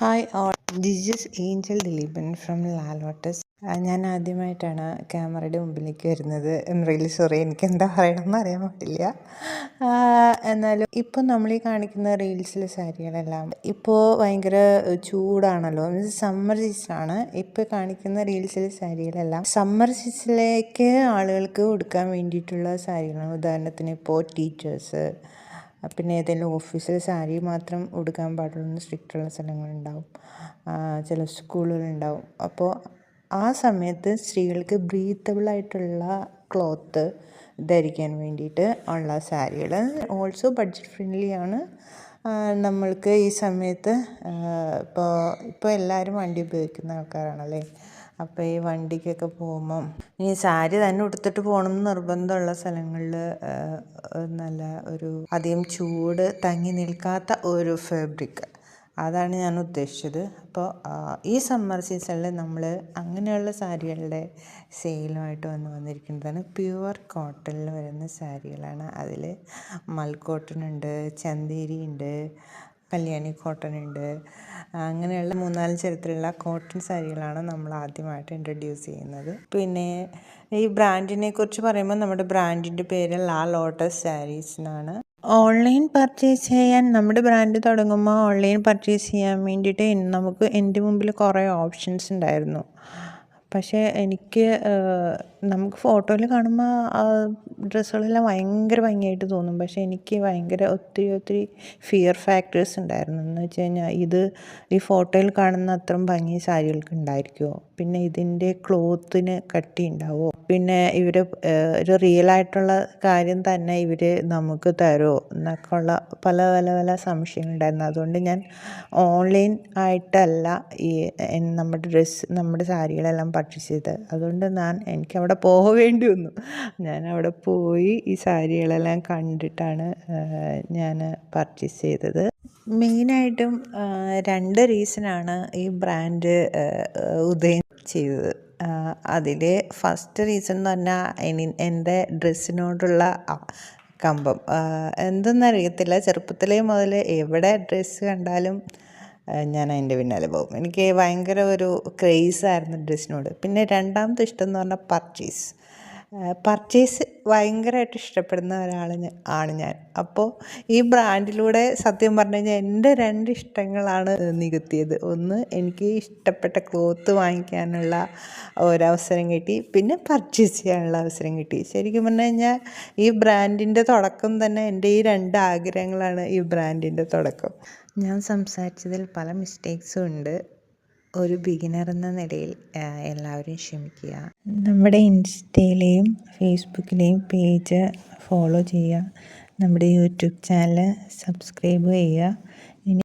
Hi all, this is Angel Dileepan from ലാലോട്ടസ്. ഞാൻ ആദ്യമായിട്ടാണ് ക്യാമറയുടെ മുമ്പിലേക്ക് വരുന്നത്. റിയലി സോറി, എനിക്ക് എന്താ പറയണമെന്ന് അറിയാൻ പറ്റില്ല. എന്നാലും ഇപ്പോൾ നമ്മൾ ഈ കാണിക്കുന്ന റീൽസിലെ സാരികളെല്ലാം ഇപ്പോൾ ഭയങ്കര ചൂടാണല്ലോ, മീൻസ് സമ്മർ സീസണാണ്. ഇപ്പോൾ കാണിക്കുന്ന റീൽസിലെ സാരികളെല്ലാം സമ്മർ സീസണിലേക്ക് ആളുകൾക്ക് കൊടുക്കാൻ വേണ്ടിയിട്ടുള്ള സാരികളാണ്. ഉദാഹരണത്തിന് ഇപ്പോൾ ടീച്ചേഴ്സ്, പിന്നെ ഏതെങ്കിലും ഓഫീസിൽ സാരി മാത്രം ഉടുക്കാൻ പാടുള്ളൂ സ്ട്രിക്റ്റുള്ള സ്ഥലങ്ങളുണ്ടാവും, ചില സ്കൂളുകളുണ്ടാവും. അപ്പോൾ ആ സമയത്ത് സ്ത്രീകൾക്ക് ബ്രീത്തബിളായിട്ടുള്ള ക്ലോത്ത് ധരിക്കാൻ വേണ്ടിയിട്ട് ഉള്ള സാരികൾ ഓൾസോ ബഡ്ജറ്റ് ഫ്രണ്ട്ലി ആണ്. നമ്മൾക്ക് ഈ സമയത്ത് ഇപ്പോൾ എല്ലാവരും വണ്ടി ഉപയോഗിക്കുന്ന ആൾക്കാരാണല്ലേ. അപ്പോൾ ഈ വണ്ടിക്കൊക്കെ പോകുമ്പം ഈ സാരി തന്നെ ഉടുത്തിട്ട് പോകണം എന്ന് നിർബന്ധമുള്ള സ്ഥലങ്ങളിൽ നല്ല ഒരു അധികം ചൂട് തങ്ങി നിൽക്കാത്ത ഒരു ഫാബ്രിക്, അതാണ് ഞാൻ ഉദ്ദേശിച്ചത്. അപ്പോൾ ഈ സമ്മർ സീസണിൽ നമ്മൾ അങ്ങനെയുള്ള സാരികളുടെ സെയിലുമായിട്ട് വന്നിരിക്കുന്നതാണ്. പ്യുവർ കോട്ടണിൽ വരുന്ന സാരികളാണ്. അതിൽ മൽ കോട്ടൺ ഉണ്ട്, ചന്തേരി ഉണ്ട്, കല്യാണി കോട്ടൺ ഉണ്ട്. അങ്ങനെയുള്ള 3-4 തരത്തിലുള്ള കോട്ടൺ സാരികളാണ് നമ്മൾ ആദ്യമായിട്ട് ഇൻട്രൊഡ്യൂസ് ചെയ്യുന്നത്. പിന്നെ ഈ ബ്രാൻഡിനെ കുറിച്ച് പറയുമ്പോൾ നമ്മുടെ ബ്രാൻഡിൻ്റെ പേര് ലാ ലോട്ടസ് സാരീസ് എന്നാണ്. ഓൺലൈൻ പർച്ചേസ് ചെയ്യാൻ നമ്മുടെ ബ്രാൻഡ് തുടങ്ങുമ്പോൾ ഓൺലൈൻ പർച്ചേസ് ചെയ്യാൻ വേണ്ടിയിട്ട് നമുക്ക് എൻ്റെ മുമ്പിൽ കുറേ ഓപ്ഷൻസ് ഉണ്ടായിരുന്നു. പക്ഷേ എനിക്ക് നമുക്ക് ഫോട്ടോയിൽ കാണുമ്പോൾ ഡ്രസ്സുകളെല്ലാം ഭയങ്കര ഭംഗിയായിട്ട് തോന്നും. പക്ഷേ എനിക്ക് ഭയങ്കര ഒത്തിരി ഫിയർ ഫാക്ടേഴ്സ് ഉണ്ടായിരുന്നു. എന്ന് വെച്ച് കഴിഞ്ഞാൽ ഈ ഫോട്ടോയിൽ കാണുന്ന അത്രയും ഭംഗി സാരികൾക്ക് ഉണ്ടായിരിക്കുമോ, പിന്നെ ഇതിൻ്റെ ക്ലോത്തിന് കട്ടി ഉണ്ടാവുമോ, പിന്നെ ഇവർ ഒരു റിയലായിട്ടുള്ള കാര്യം തന്നെ ഇവർ നമുക്ക് തരുമോ എന്നൊക്കെ ഉള്ള പല സംശയങ്ങളുണ്ടായിരുന്നു. അതുകൊണ്ട് ഞാൻ ഓൺലൈൻ ആയിട്ടല്ല ഈ നമ്മുടെ സാരികളെല്ലാം പർച്ചേസ് ചെയ്തത്. അതുകൊണ്ട് എനിക്കവിടെ പോവേണ്ടി വന്നു. ഞാനവിടെ പോയി ഈ സാരികളെല്ലാം കണ്ടിട്ടാണ് ഞാൻ പർച്ചേസ് ചെയ്തത്. മെയിനായിട്ടും 2 റീസണാണ് ഈ ബ്രാൻഡ് ഉദയം ചെയ്തത്. അതിൽ ഫസ്റ്റ് റീസൺ എന്ന് പറഞ്ഞാൽ എൻ്റെ ഡ്രസ്സിനോടുള്ള കമ്പം. എന്തെന്നറിയത്തില്ല, ചെറുപ്പത്തിലേ മുതൽ എവിടെ ഡ്രസ്സ് കണ്ടാലും ഞാൻ അതിൻ്റെ പിന്നാലെ പോകും. എനിക്ക് ഭയങ്കര ഒരു ക്രേസായിരുന്നു ഡ്രസ്സിനോട്. പിന്നെ രണ്ടാമത്തെ ഇഷ്ടം എന്ന് പറഞ്ഞാൽ പർച്ചേസ് ഭയങ്കരമായിട്ട് ഇഷ്ടപ്പെടുന്ന ആണ് ഞാൻ. അപ്പോൾ ഈ ബ്രാൻഡിലൂടെ സത്യം പറഞ്ഞു കഴിഞ്ഞാൽ എൻ്റെ 2 ഇഷ്ടങ്ങളാണ് നികത്തിയത്. ഒന്ന്, എനിക്ക് ഇഷ്ടപ്പെട്ട ക്ലോത്ത് വാങ്ങിക്കാനുള്ള ഒരവസരം കിട്ടി, പിന്നെ പർച്ചേസ് ചെയ്യാനുള്ള അവസരം കിട്ടി. ശരിക്കും പറഞ്ഞു കഴിഞ്ഞാൽ ഈ ബ്രാൻഡിൻ്റെ തുടക്കം തന്നെ എൻ്റെ ഈ 2 ആഗ്രഹങ്ങളാണ് ഈ ബ്രാൻഡിൻ്റെ തുടക്കം. ഞാൻ സംസാരിച്ചതിൽ പല മിസ്റ്റേക്സും ഉണ്ട്. ഒരു ബിഗിനർ എന്ന നിലയിൽ എല്ലാവരും ക്ഷമിക്കുക. നമ്മുടെ ഇൻസ്റ്റയിലെയും ഫേസ്ബുക്കിലെയും പേജ് ഫോളോ ചെയ്യുക. നമ്മുടെ യൂട്യൂബ് ചാനൽ സബ്സ്ക്രൈബ് ചെയ്യുക.